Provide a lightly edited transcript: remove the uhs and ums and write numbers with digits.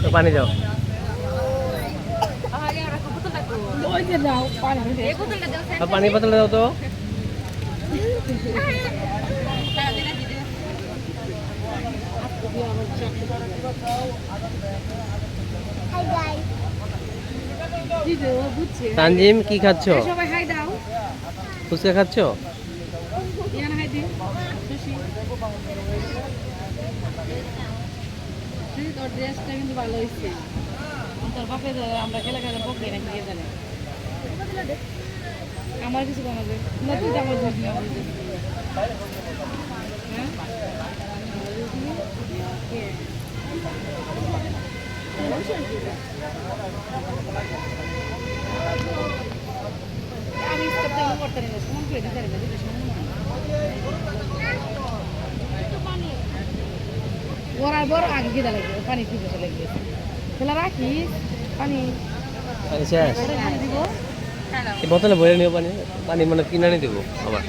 তো পানি দাও। পানি বোতলটা দাও তো। তানজিম কি খাচ্ছ? ফুচকা খাচ্ছ? তোর ড্রেসটা কিন্তু ভালো হয়েছে। তোর বাপে আমরা খেলা খেলা পক্ষে নাকি কে জানে। আমার কিছু বানাবে না, তুই তো আমার বুঝলি আমি করতে মন করে দিতে বড় বড় আগে গিয়ে লাগবে পানি ঠিক লাগবে খেলা রাখিস পানি শেষ। এই বোতলে ভরে নিও পানি। পানি মানে কিনে দেবো আবার।